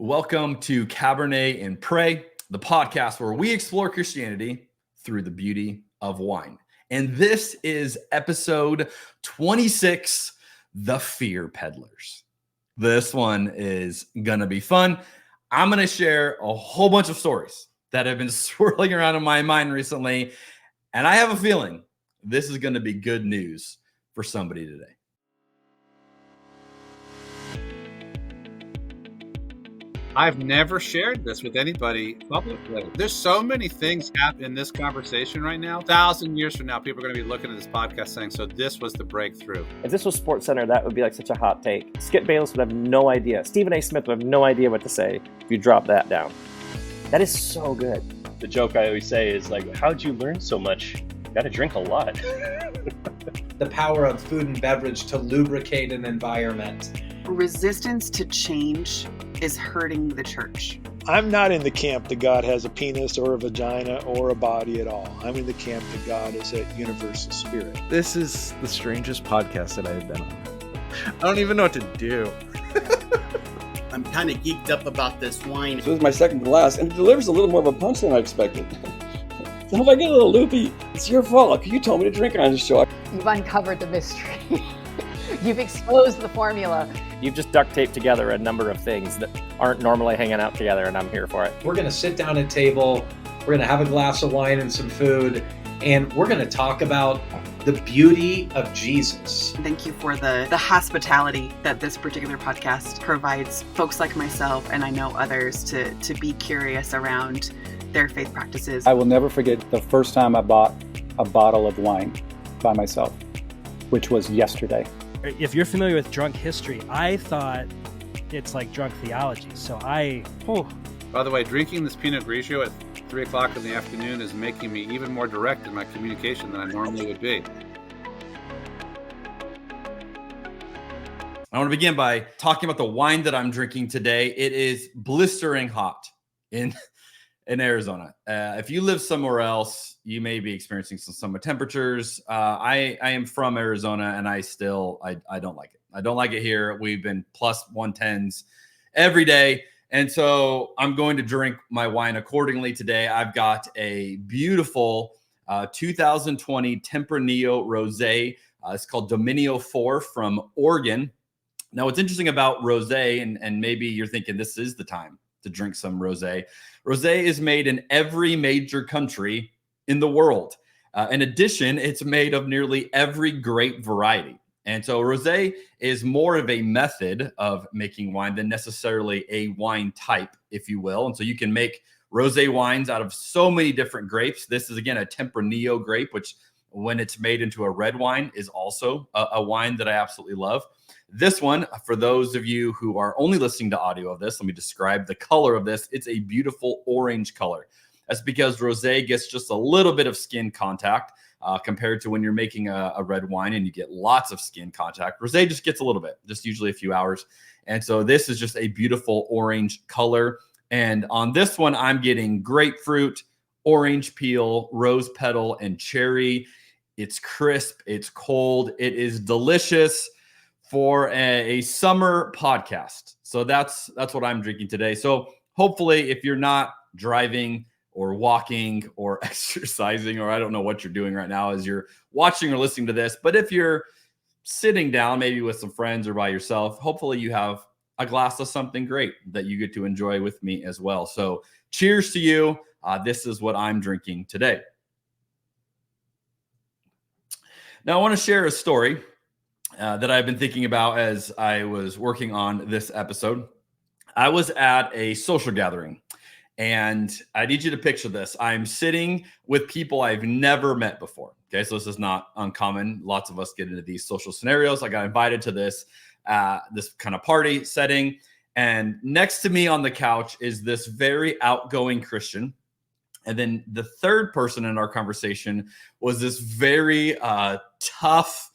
Welcome to Cabernet and Pray, the podcast where we explore Christianity through the beauty of wine. And this is episode 26, The Fear Peddlers. This one is going to be fun. I'm going to share a whole bunch of stories that have been swirling around in my mind recently. And I have a feeling this is going to be good news for somebody today. I've never shared this with anybody publicly. There's so many things happening in this conversation right now. 1,000 years from now, people are going to be looking at this podcast saying, so this was the breakthrough. If this was SportsCenter, that would be like such a hot take. Skip Bayless would have no idea. Stephen A. Smith would have no idea what to say if you drop that down. That is so good. The joke I always say is like, how'd you learn so much? You got to drink a lot. The power of food and beverage to lubricate an environment. Resistance to change is hurting the church. I'm not in the camp that God has a penis or a vagina or a body at all. I'm in the camp that God is a universal spirit. This is the strangest podcast that I've been on. I don't even know what to do. I'm kind of geeked up about this wine. So this is my second glass, and it delivers a little more of a punch than I expected. So if I get a little loopy, it's your fault. You told me to drink on this show. You've uncovered the mystery. You've exposed the formula. You've just duct taped together a number of things that aren't normally hanging out together, and I'm here for it. We're going to sit down at a table, we're going to have a glass of wine and some food, and we're going to talk about the beauty of Jesus. Thank you for the hospitality that this particular podcast provides folks like myself, and I know others, to be curious around their faith practices. I will never forget the first time I bought a bottle of wine by myself, which was yesterday. If you're familiar with drunk history, I thought it's like drunk theology. So By the way, drinking this Pinot Grigio at 3 o'clock in the afternoon is making me even more direct in my communication than I normally would be. I want to begin by talking about the wine that I'm drinking today. It is blistering hot in Arizona. If you live somewhere else, you may be experiencing some summer temperatures. I am from Arizona, and I don't like it. I don't like it here. We've been plus 110s every day. And so I'm going to drink my wine accordingly today. I've got a beautiful 2020 Tempranillo Rosé. It's called Dominio 4 from Oregon. Now, what's interesting about rosé, and maybe you're thinking this is the time to drink some rosé. Rosé is made in every major country in the world. In addition, it's made of nearly every grape variety. And so rosé is more of a method of making wine than necessarily a wine type, if you will. And so you can make rosé wines out of so many different grapes. This is, again, a Tempranillo grape, which when it's made into a red wine is also a wine that I absolutely love. This one, for those of you who are only listening to audio of this, let me describe the color of this. It's a beautiful orange color. That's because rosé gets just a little bit of skin contact compared to when you're making a red wine and you get lots of skin contact. Rosé just gets a little bit, just usually a few hours. And so this is just a beautiful orange color. And on this one, I'm getting grapefruit, orange peel, rose petal, and cherry. It's crisp. It's cold. It is delicious for a summer podcast. So that's what I'm drinking today. So hopefully, if you're not driving or walking or exercising, or I don't know what you're doing right now as you're watching or listening to this, but if you're sitting down, maybe with some friends or by yourself, hopefully you have a glass of something great that you get to enjoy with me as well. So cheers to you. This is what I'm drinking today. Now, I want to share a story that I've been thinking about as I was working on this episode. I was at a social gathering, and I need you to picture this. I'm sitting with people I've never met before. Okay, so this is not uncommon. Lots of us get into these social scenarios. I got invited to this kind of party setting, and next to me on the couch is this very outgoing Christian. And then the third person in our conversation was this very tough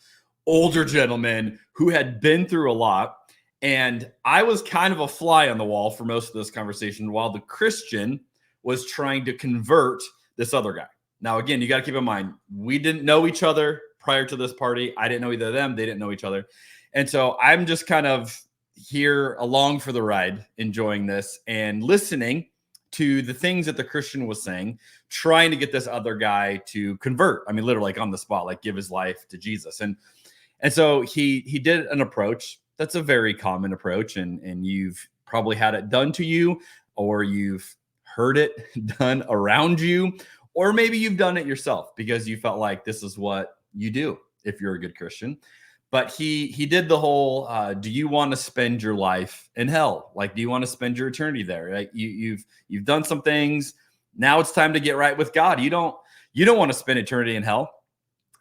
older gentleman who had been through a lot. And I was kind of a fly on the wall for most of this conversation while the Christian was trying to convert this other guy. Now, again, you got to keep in mind, we didn't know each other prior to this party. I didn't know either of them. They didn't know each other. And so I'm just kind of here along for the ride, enjoying this and listening to the things that the Christian was saying, trying to get this other guy to convert. I mean, literally like on the spot, like give his life to Jesus. And so he did an approach that's a very common approach, and you've probably had it done to you, or you've heard it done around you, or maybe you've done it yourself because you felt like this is what you do if you're a good Christian. But he did the whole, do you want to spend your life in hell? Like, do you want to spend your eternity there? Right? You've done some things. Now it's time to get right with God. You don't want to spend eternity in hell.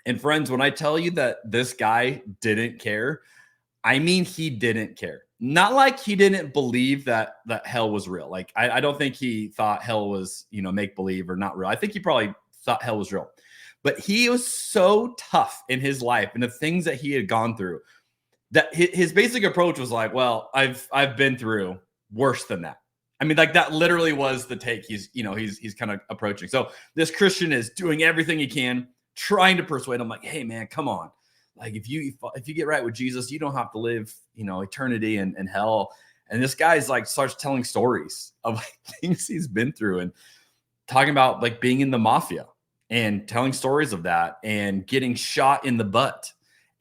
And friends, when I tell you that this guy didn't care, I mean, he didn't care. Not like he didn't believe that hell was real. Like, I don't think he thought hell was, make believe or not real. I think he probably thought hell was real. But he was so tough in his life and the things that he had gone through that his basic approach was like, well, I've been through worse than that. I mean, like that literally was the take he's kind of approaching. So this Christian is doing everything he can, trying to persuade him, like, hey man, come on. Like if you get right with Jesus, you don't have to live, eternity in hell. And this guy's like starts telling stories of like things he's been through and talking about like being in the mafia and telling stories of that and getting shot in the butt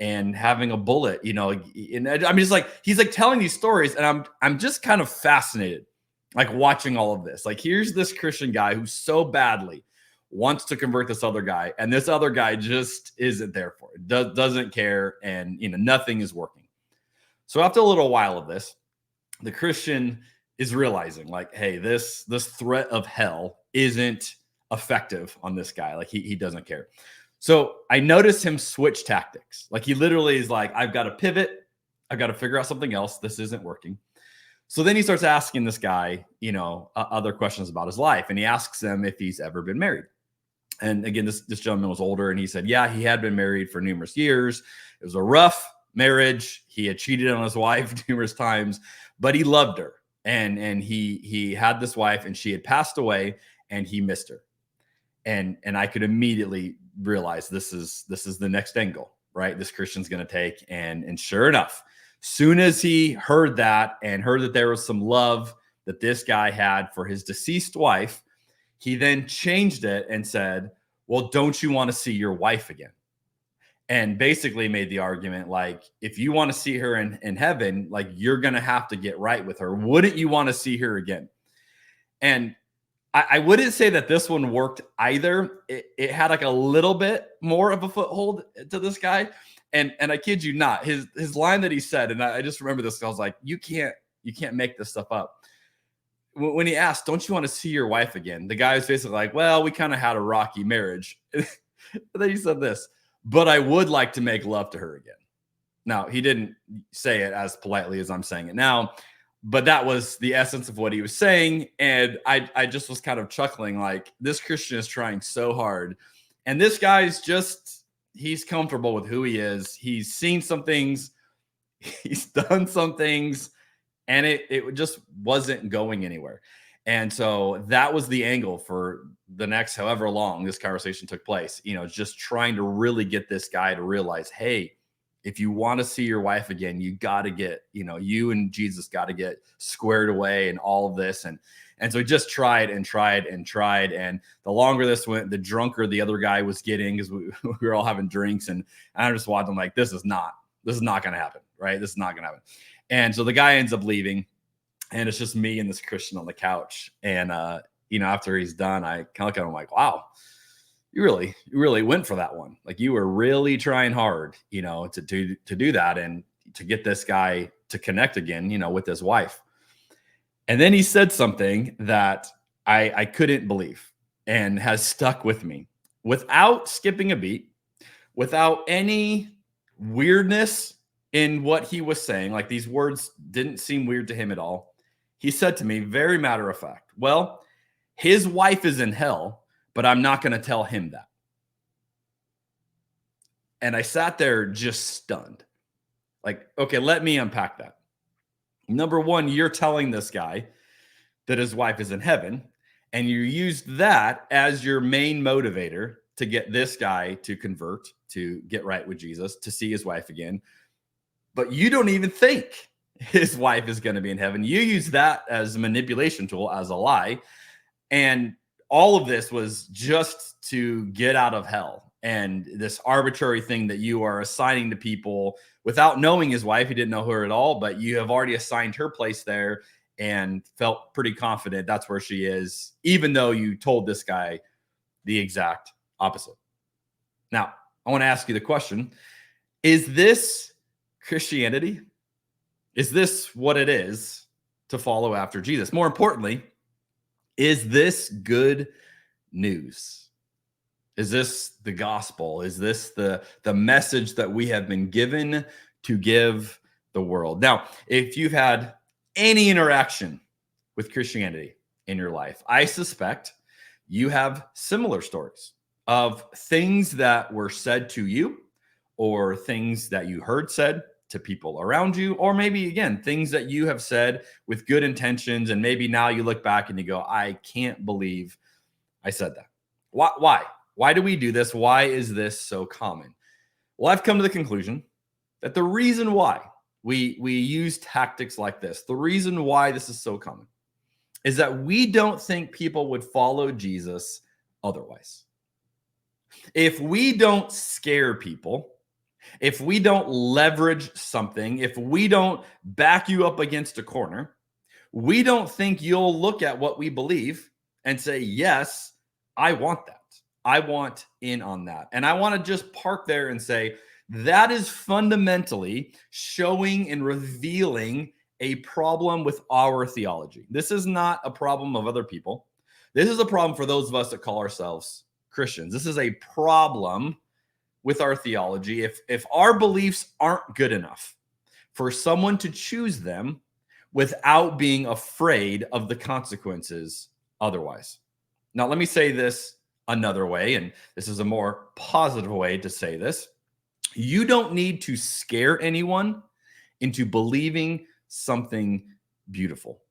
and having a bullet, and I mean, it's like, he's like telling these stories and I'm just kind of fascinated, like watching all of this. Like, here's this Christian guy who so badly wants to convert this other guy, and this other guy just isn't there for it, doesn't care, and nothing is working. So after a little while of this, the Christian is realizing like, hey, this threat of hell isn't effective on this guy. Like he doesn't care. So I noticed him switch tactics. Like he literally is like, I've got to pivot. I've got to figure out something else. This isn't working. So then he starts asking this guy, other questions about his life. And he asks him if he's ever been married. And again, this gentleman was older, and he said, yeah, he had been married for numerous years. It was a rough marriage. He had cheated on his wife numerous times, but he loved her. And he had this wife, and she had passed away, and he missed her. And I could immediately realize this is the next angle, right? This Christian's going to take. And sure enough, soon as he heard that and heard that there was some love that this guy had for his deceased wife, he then changed it and said, well, don't you want to see your wife again? And basically made the argument, like, if you want to see her in heaven, like, you're going to have to get right with her. Wouldn't you want to see her again? And I wouldn't say that this one worked either. It had like a little bit more of a foothold to this guy. And I kid you not, his line that he said, and I just remember this, I was like, you can't make this stuff up. When he asked, don't you want to see your wife again? The guy was basically like, well, we kind of had a rocky marriage. And then he said this, but I would like to make love to her again. Now, he didn't say it as politely as I'm saying it now, but that was the essence of what he was saying. And I just was kind of chuckling, like, this Christian is trying so hard. And this guy's he's comfortable with who he is. He's seen some things. He's done some things. And it just wasn't going anywhere. And so that was the angle for the next however long this conversation took place. Just trying to really get this guy to realize, hey, if you want to see your wife again, you got to get, you and Jesus got to get squared away and all of this. And so he just tried and tried and tried. And the longer this went, the drunker the other guy was getting, because we were all having drinks. And I'm just watching like, this is not going to happen, right? This is not going to happen. And so the guy ends up leaving, and it's just me and this Christian on the couch. And, after he's done, I kind of look at him like, wow, you really went for that one. Like, you were really trying hard, to do that and to get this guy to connect again, with his wife. And then he said something that I couldn't believe and has stuck with me without skipping a beat, without any weirdness in what he was saying. Like, these words didn't seem weird to him at all. He said to me, very matter of fact, well, his wife is in hell, but I'm not going to tell him that. And I sat there just stunned. Like, okay, let me unpack that. Number one, you're telling this guy that his wife is in heaven, and you used that as your main motivator to get this guy to convert, to get right with Jesus, to see his wife again. But you don't even think his wife is going to be in heaven. You use that as a manipulation tool, as a lie. And all of this was just to get out of hell. And this arbitrary thing that you are assigning to people without knowing his wife, he didn't know her at all, but you have already assigned her place there and felt pretty confident that's where she is, even though you told this guy the exact opposite. Now, I want to ask you the question, is this Christianity? Is this what it is to follow after Jesus? More importantly, is this good news? Is this the gospel? Is this the message that we have been given to give the world? Now, if you've had any interaction with Christianity in your life, I suspect you have similar stories of things that were said to you or things that you heard said to people around you, or maybe, again, things that you have said with good intentions. And maybe now you look back and you go, I can't believe I said that. Why? Why do we do this? Why is this so common? Well, I've come to the conclusion that the reason why we use tactics like this, the reason why this is so common, is that we don't think people would follow Jesus otherwise. If we don't scare people, if we don't leverage something, if we don't back you up against a corner, we don't think you'll look at what we believe and say, yes, I want that. I want in on that. And I want to just park there and say, that is fundamentally showing and revealing a problem with our theology. This is not a problem of other people. This is a problem for those of us that call ourselves Christians. This is a problem with our theology. If our beliefs aren't good enough for someone to choose them without being afraid of the consequences otherwise. Now, let me say this another way, and this is a more positive way to say this. You don't need to scare anyone into believing something beautiful.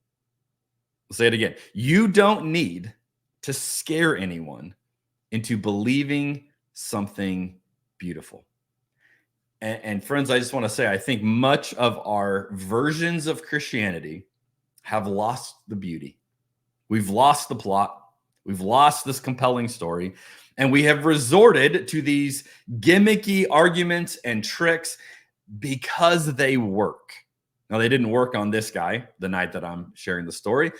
I'll say it again. You don't need to scare anyone into believing something beautiful. And friends, I just want to say, I think much of our versions of Christianity have lost the beauty. We've lost the plot. We've lost this compelling story. And we have resorted to these gimmicky arguments and tricks because they work. Now, they didn't work on this guy the night that I'm sharing the story,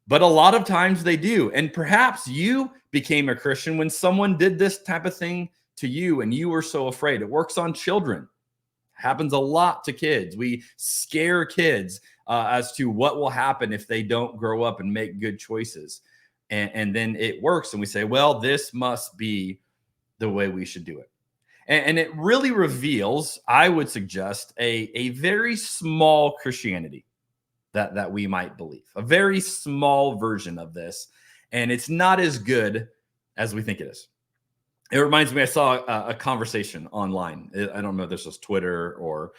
but a lot of times they do. And perhaps you became a Christian when someone did this type of thing to you and you were so afraid. It works on children. Happens a lot to kids. We scare kids as to what will happen if they don't grow up and make good choices. And then it works. And we say, well, this must be the way we should do it. And it really reveals, I would suggest, a very small Christianity that we might believe. A very small version of this. And it's not as good as we think it is. It reminds me, I saw a conversation online. I don't know if this was Twitter or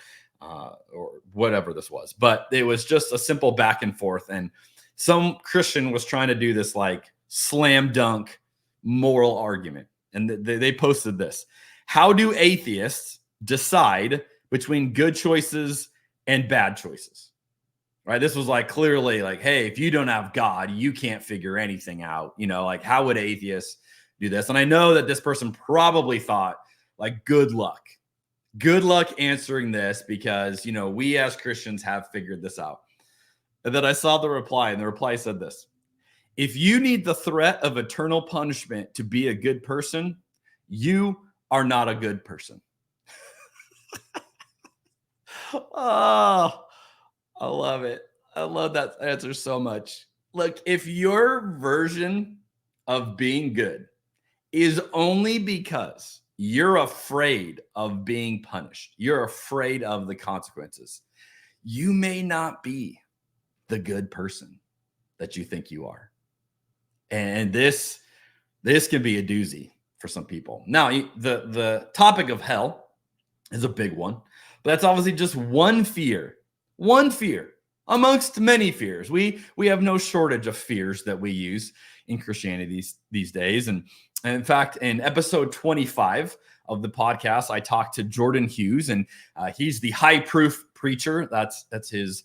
whatever this was, but it was just a simple back and forth. And some Christian was trying to do this like slam dunk moral argument. And they posted this. How do atheists decide between good choices and bad choices? Right? This was like clearly like, hey, if you don't have God, you can't figure anything out. You know, like how would atheists do this? And I know that this person probably thought like, good luck answering this because, you know, we as Christians have figured this out. And then I saw the reply, and the reply said this: if you need the threat of eternal punishment to be a good person, you are not a good person. Oh, I love it. I love that answer so much. Look, if your version of being good is only because you're afraid of being punished, you're afraid of the consequences, you may not be the good person that you think you are. And this can be a doozy for some people. Now, the topic of hell is a big one, but that's obviously just one fear amongst many fears. We have no shortage of fears that we use in Christianity these days. And in fact, in episode 25 of the podcast, I talked to Jordan Hughes, and he's the high proof preacher. That's his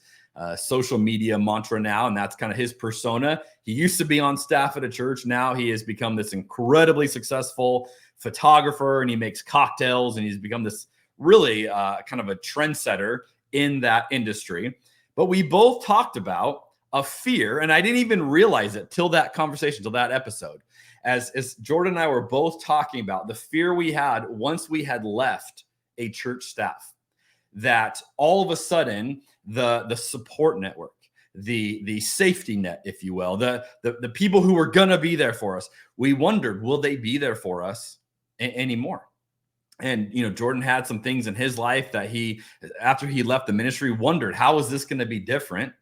social media mantra now, and that's kind of his persona. He used to be on staff at a church. Now he has become this incredibly successful photographer, and he makes cocktails, and he's become this really kind of a trendsetter in that industry. But we both talked about a fear, and I didn't even realize it till that conversation, till that episode, as Jordan and I were both talking about the fear we had once we had left a church staff, that all of a sudden the support network, the safety net, if you will, the people who were going to be there for us, we wondered, will they be there for us anymore? And, Jordan had some things in his life that after he left the ministry, wondered, how is this going to be different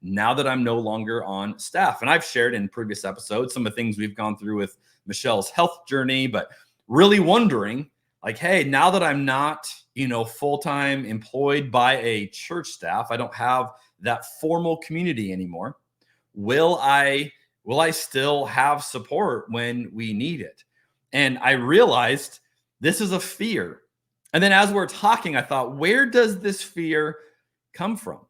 now that I'm no longer on staff? And I've shared in previous episodes some of the things we've gone through with Michelle's health journey, but really wondering, like, hey, now that I'm not, full-time employed by a church staff, I don't have that formal community anymore. Will I still have support when we need it? And I realized this is a fear. And then as we're talking, I thought, where does this fear come from?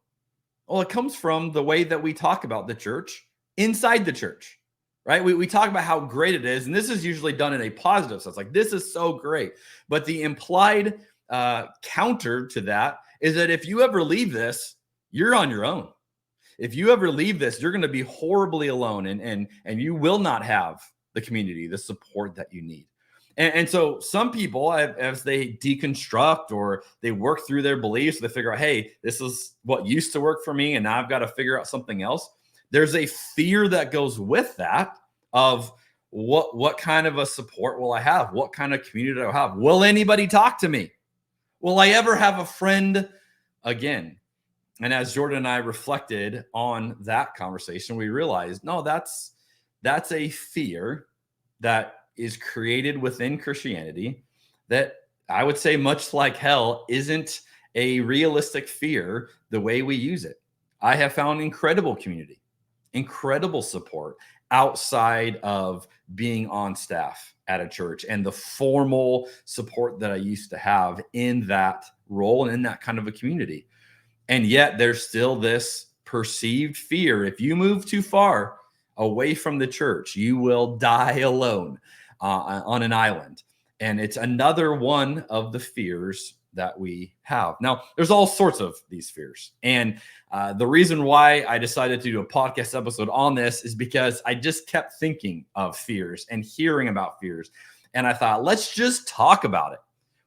Well, it comes from the way that we talk about the church inside the church, right? We talk about how great it is. And this is usually done in a positive sense. Like, this is so great. But the implied counter to that is that if you ever leave this, you're on your own. If you ever leave this, you're going to be horribly alone, and you will not have the community, the support that you need. And so some people, as they deconstruct or they work through their beliefs, they figure out, hey, this is what used to work for me, and now I've got to figure out something else. There's a fear that goes with that of what kind of a support will I have? What kind of community do I have? Will anybody talk to me? Will I ever have a friend again? And as Jordan and I reflected on that conversation, we realized, no, that's a fear that is created within Christianity that I would say, much like hell, isn't a realistic fear the way we use it. I have found incredible community, incredible support outside of being on staff at a church and the formal support that I used to have in that role and in that kind of a community. And yet there's still this perceived fear. If you move too far away from the church, you will die alone on an island. And it's another one of the fears that we have. Now, there's all sorts of these fears. And the reason why I decided to do a podcast episode on this is because I just kept thinking of fears and hearing about fears. And I thought, let's just talk about it.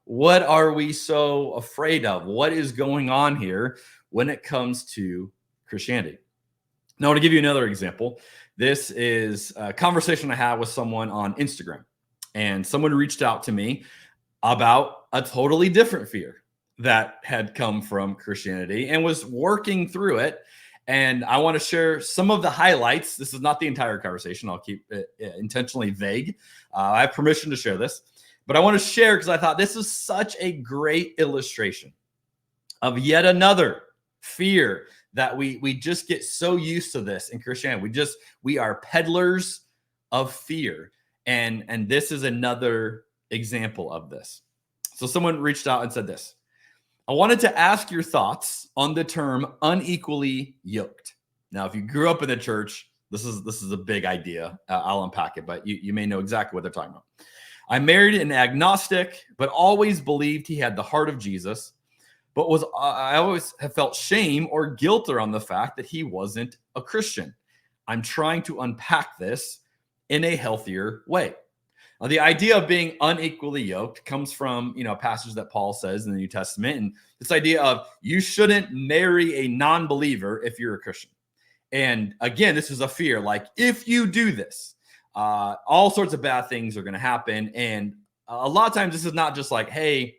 What are we so afraid of? What is going on here when it comes to Christianity? Now, to give you another example, this is a conversation I had with someone on Instagram. And someone reached out to me about a totally different fear that had come from Christianity and was working through it. And I want to share some of the highlights. This is not the entire conversation. I'll keep it intentionally vague. I have permission to share this, but I want to share because I thought this is such a great illustration of yet another fear that we just get so used to this in Christianity. We are peddlers of fear. And this is another example of this. So someone reached out and said this: I wanted to ask your thoughts on the term unequally yoked. Now, if you grew up in the church, this is a big idea. I'll unpack it, but you may know exactly what they're talking about. I married an agnostic, but always believed he had the heart of Jesus, but I always have felt shame or guilt around the fact that he wasn't a Christian. I'm trying to unpack this in a healthier way. Now, the idea of being unequally yoked comes from, a passage that Paul says in the New Testament. And this idea of you shouldn't marry a non-believer if you're a Christian. And again, this is a fear. Like, if you do this, all sorts of bad things are going to happen. And a lot of times this is not just like, hey,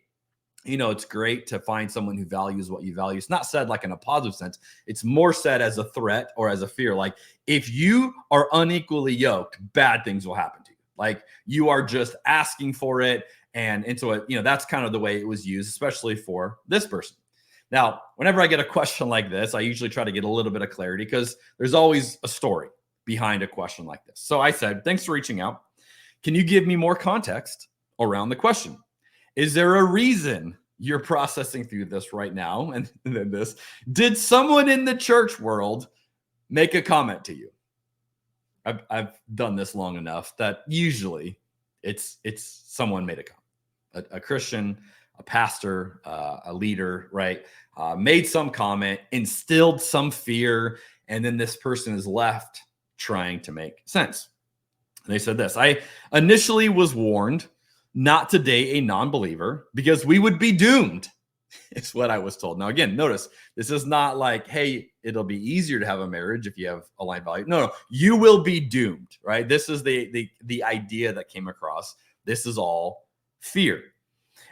it's great to find someone who values what you value. It's not said like in a positive sense. It's more said as a threat or as a fear. Like, if you are unequally yoked, bad things will happen to you. Like, you are just asking for it. And so, that's kind of the way it was used, especially for this person. Now, whenever I get a question like this, I usually try to get a little bit of clarity because there's always a story behind a question like this. So I said, thanks for reaching out. Can you give me more context around the question? Is there a reason you're processing through this right now? And then this, did someone in the church world make a comment to you? I've done this long enough that usually it's someone made a comment, a Christian, a pastor, a leader, right? Made some comment, instilled some fear, and then this person is left trying to make sense. And they said this: I initially was warned not to date a non-believer because we would be doomed, is what I was told. Now, again, notice this is not like, hey, it'll be easier to have a marriage if you have aligned value. No, you will be doomed, right? This is the idea that came across. This is all fear.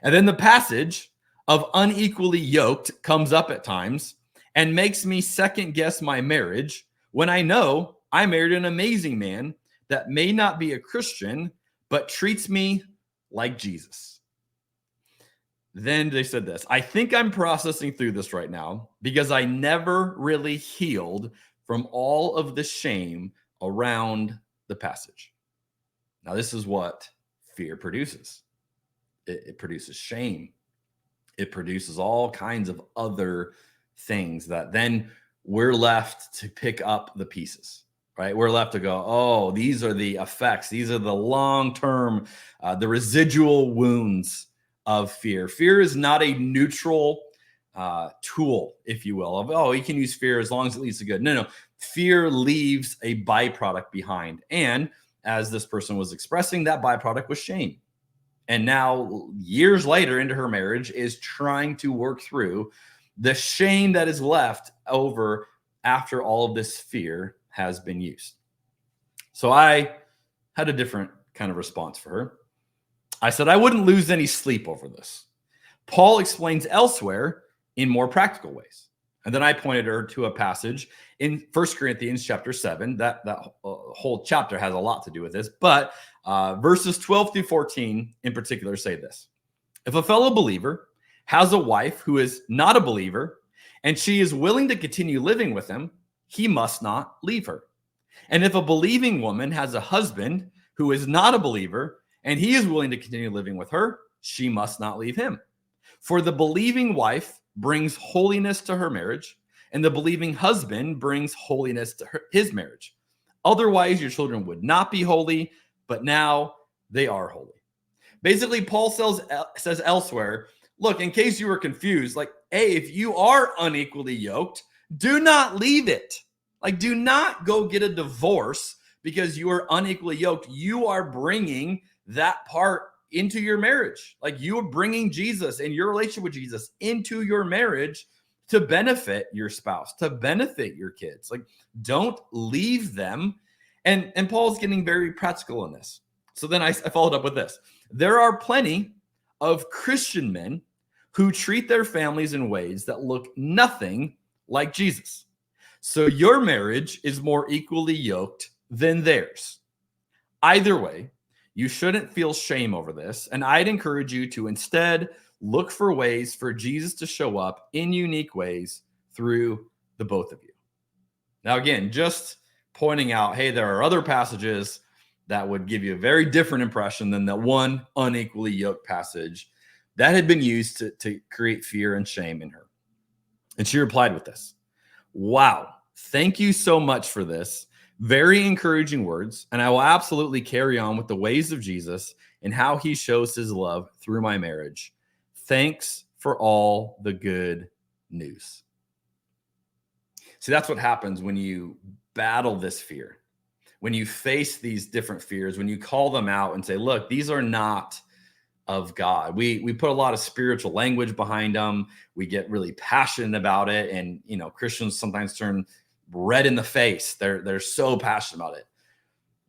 And then the passage of unequally yoked comes up at times and makes me second guess my marriage when I know I married an amazing man that may not be a Christian, but treats me like Jesus. Then they said this: I think I'm processing through this right now because I never really healed from all of the shame around the passage. Now, this is what fear produces. It produces shame. It produces all kinds of other things that then we're left to pick up the pieces, right? We're left to go, oh, these are the effects. These are the long-term, the residual wounds of fear. Fear is not a neutral tool, if you will, of, oh, you can use fear as long as it leads to good. No. Fear leaves a byproduct behind. And as this person was expressing, that byproduct was shame. And now, years later into her marriage, is trying to work through the shame that is left over after all of this fear has been used. So I had a different kind of response for her. I said I wouldn't lose any sleep over this. Paul explains elsewhere in more practical ways. And then I pointed her to a passage in 1 Corinthians chapter 7. That whole chapter has a lot to do with this. But verses 12 through 14 in particular say this: if a fellow believer has a wife who is not a believer and she is willing to continue living with him, he must not leave her. And if a believing woman has a husband who is not a believer and he is willing to continue living with her, she must not leave him. For the believing wife brings holiness to her marriage, and the believing husband brings holiness to his marriage. Otherwise, your children would not be holy, but now they are holy. Basically, Paul says elsewhere, look, in case you were confused, like, hey, if you are unequally yoked, do not leave it. Like, do not go get a divorce because you are unequally yoked. You are bringing that part into your marriage. Like, you are bringing Jesus and your relationship with Jesus into your marriage to benefit your spouse, to benefit your kids. Like, don't leave them. And Paul's getting very practical in this. So then I followed up with this. There are plenty of Christian men who treat their families in ways that look nothing like Jesus. So your marriage is more equally yoked than theirs. Either way, you shouldn't feel shame over this, and I'd encourage you to instead look for ways for Jesus to show up in unique ways through the both of you. Now, again, just pointing out, hey, there are other passages that would give you a very different impression than the one unequally yoked passage that had been used to create fear and shame in her. And she replied with this: wow, thank you so much for this. Very encouraging words, and I will absolutely carry on with the ways of Jesus and how he shows his love through my marriage. Thanks for all the good news. See, that's what happens when you battle this fear, when you face these different fears, when you call them out and say, look, these are not of God. We put a lot of spiritual language behind them. We get really passionate about it. And, you know, Christians sometimes turn red in the face. They're so passionate about it,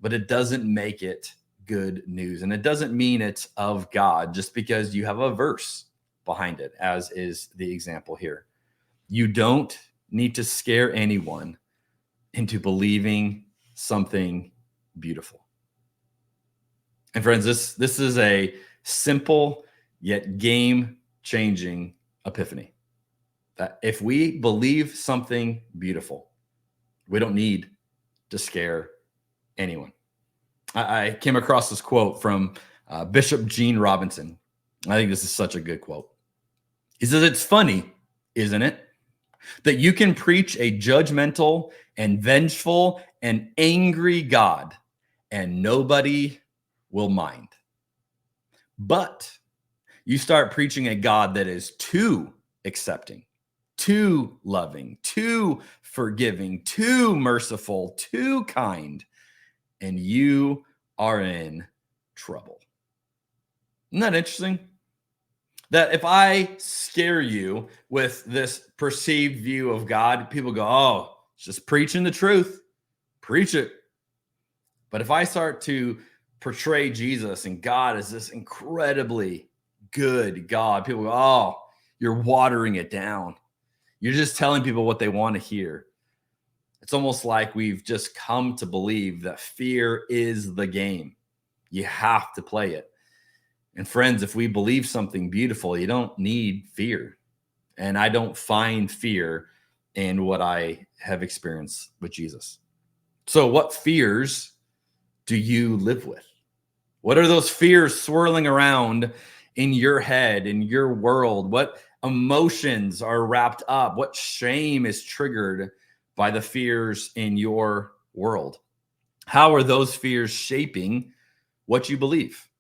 but it doesn't make it good news. And it doesn't mean it's of God just because you have a verse behind it, as is the example here. You don't need to scare anyone into believing something beautiful. And friends, this is a simple yet game-changing epiphany. that if we believe something beautiful, we don't need to scare anyone. I came across this quote from Bishop Gene Robinson. I think this is such a good quote. He says, "It's funny, isn't it, that you can preach a judgmental and vengeful and angry God and nobody will mind. But you start preaching a God that is too accepting, too loving, too forgiving, too merciful, too kind, and you are in trouble." Isn't that interesting? That if I scare you with this perceived view of God, people go, "Oh, it's just preaching the truth. Preach it." But if I start to portray Jesus and God as this incredibly good God, people go, "Oh, you're watering it down. You're just telling people what they want to hear." It's almost like we've just come to believe that fear is the game. You have to play it. And friends, if we believe something beautiful, you don't need fear. And I don't find fear in what I have experienced with Jesus. So what fears do you live with? What are those fears swirling around in your head, in your world? What emotions are wrapped up? What shame is triggered by the fears in your world? How are those fears shaping what you believe?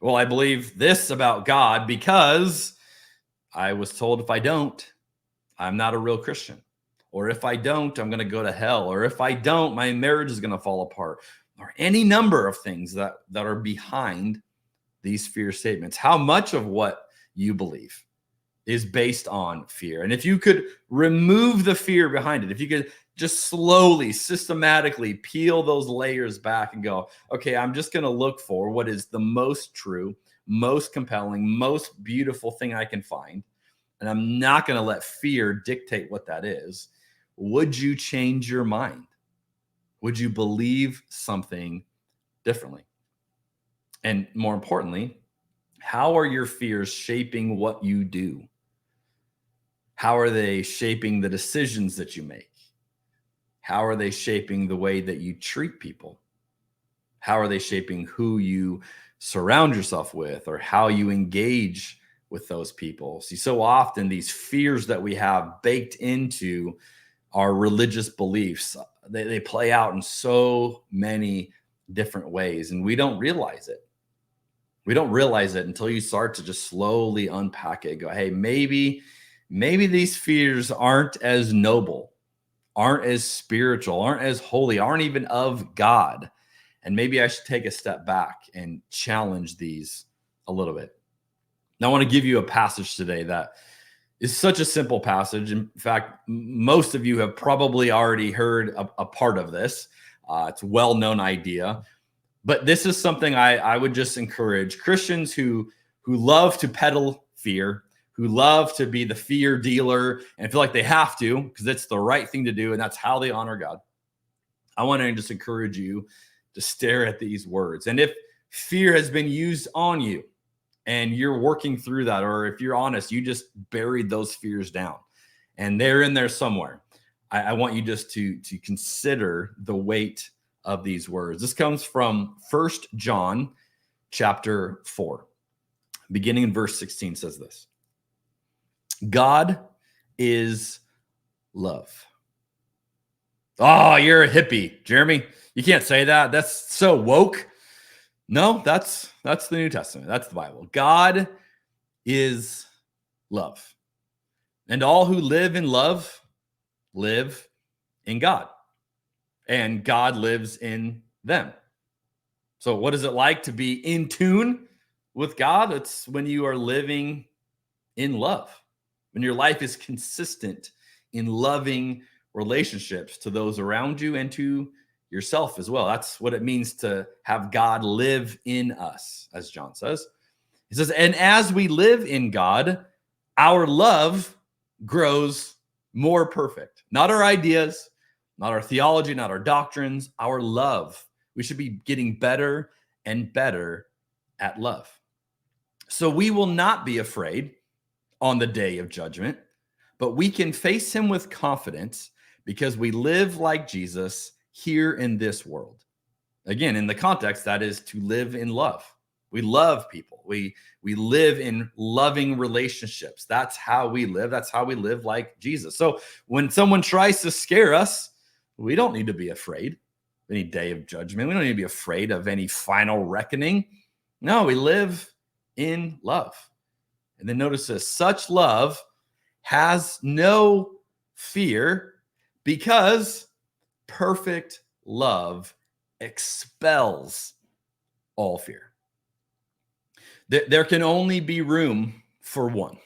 Well, I believe this about God because I was told if I don't, I'm not a real Christian. Or if I don't, I'm going to go to hell. Or if I don't, my marriage is going to fall apart. Or any number of things that are behind these fear statements. How much of what you believe is based on fear? And if you could remove the fear behind it, if you could just slowly, systematically peel those layers back and go, okay, I'm just going to look for what is the most true, most compelling, most beautiful thing I can find. And I'm not going to let fear dictate what that is. Would you change your mind? Would you believe something differently? And more importantly, how are your fears shaping what you do? How are they shaping the decisions that you make? How are they shaping the way that you treat people? How are they shaping who you surround yourself with or how you engage with those people? See, so often these fears that we have baked into our religious beliefs, they play out in so many different ways, and we don't realize it. We don't realize it until you start to just slowly unpack it and go, hey, maybe these fears aren't as noble, aren't as spiritual, aren't as holy, aren't even of God. And maybe I should take a step back and challenge these a little bit. Now, I want to give you a passage today that is such a simple passage. In fact, most of you have probably already heard a part of this. It's a well-known idea. But this is something I would just encourage Christians who love to peddle fear, who love to be the fear dealer and feel like they have to because it's the right thing to do and that's how they honor God. I want to just encourage you to stare at these words. And if fear has been used on you and you're working through that, or if you're honest, you just buried those fears down and they're in there somewhere, I want you just to consider the weight of these words. This comes from 1 John chapter 4, beginning in verse 16 says this: God is love. Oh, you're a hippie, Jeremy. You can't say that. That's so woke. No, that's the New Testament. That's the Bible. God is love. And all who live in love live in God. And God lives in them. So what is it like to be in tune with God? It's when you are living in love, when your life is consistent in loving relationships to those around you and to yourself as well. That's what it means to have God live in us, as John says. He says, and as we live in God, our love grows more perfect. Not our ideas, not our theology, not our doctrines, our love. We should be getting better and better at love. So we will not be afraid on the day of judgment, but we can face him with confidence because we live like Jesus here in this world. Again, in the context, that is to live in love. We love people. We live in loving relationships. That's how we live. That's how we live like Jesus. So when someone tries to scare us, we don't need to be afraid of any day of judgment. We don't need to be afraid of any final reckoning. No, we live in love. And then notice this: such love has no fear because perfect love expels all fear. There can only be room for one.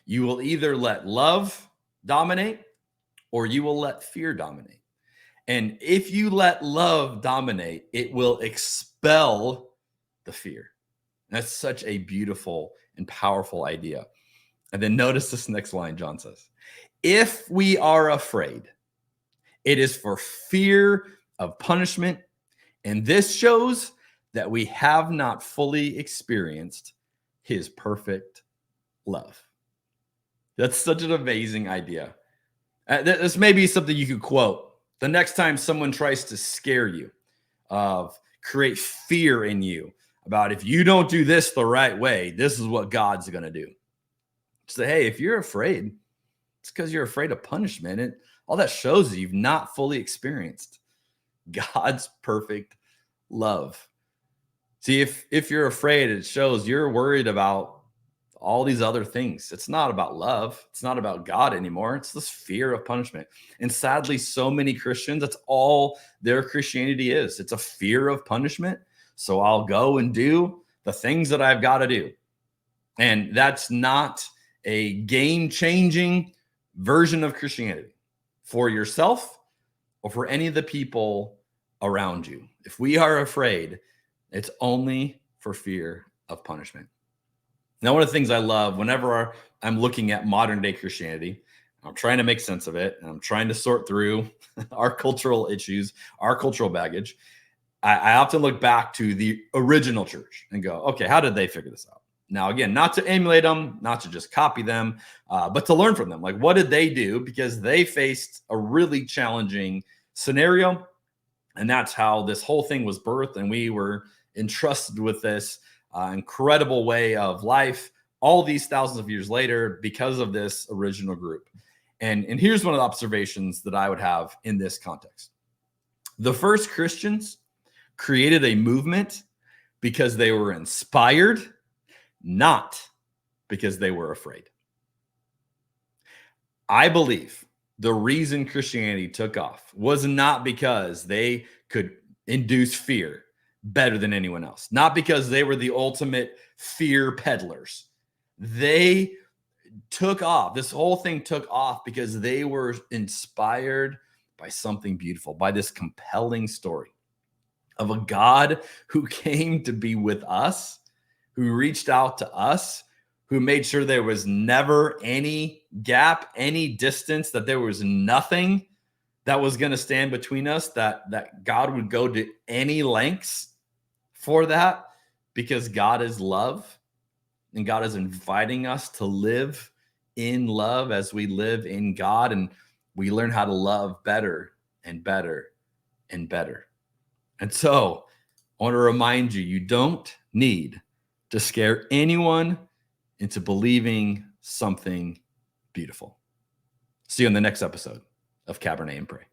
You will either let love dominate or you will let fear dominate. And if you let love dominate, it will expel the fear. That's such a beautiful and powerful idea. And then notice this next line, John says, if we are afraid, it is for fear of punishment. And this shows that we have not fully experienced his perfect love. That's such an amazing idea. This may be something you could quote the next time someone tries to scare you, create fear in you about if you don't do this the right way, this is what God's going to do. Say, hey, if you're afraid, it's because you're afraid of punishment. And all that shows is you've not fully experienced God's perfect love. See, if you're afraid, it shows you're worried about all these other things. It's not about love. It's not about God anymore. It's this fear of punishment. And sadly, so many Christians, that's all their Christianity is. It's a fear of punishment. So I'll go and do the things that I've got to do. And that's not a game-changing version of Christianity for yourself or for any of the people around you. If we are afraid, it's only for fear of punishment. Now, one of the things I love whenever I'm looking at modern day Christianity, I'm trying to make sense of it, and I'm trying to sort through our cultural issues, our cultural baggage, I often look back to the original church and go, okay, how did they figure this out? Now, again, not to emulate them, not to just copy them, but to learn from them. Like, what did they do? Because they faced a really challenging scenario. And that's how this whole thing was birthed. And we were entrusted with this incredible way of life all these thousands of years later because of this original group. And here's one of the observations that I would have in this context. The first Christians created a movement because they were inspired, not because they were afraid. I believe the reason Christianity took off was not because they could induce fear better than anyone else, not because they were the ultimate fear peddlers. They took off. This whole thing took off because they were inspired by something beautiful, by this compelling story of a God who came to be with us, who reached out to us, who made sure there was never any gap, any distance, that there was nothing that was going to stand between us, that God would go to any lengths for that, because God is love, and God is inviting us to live in love as we live in God, and we learn how to love better and better and better. And so I want to remind you, you don't need to scare anyone into believing something beautiful. See you in the next episode of Cabernet and Pray.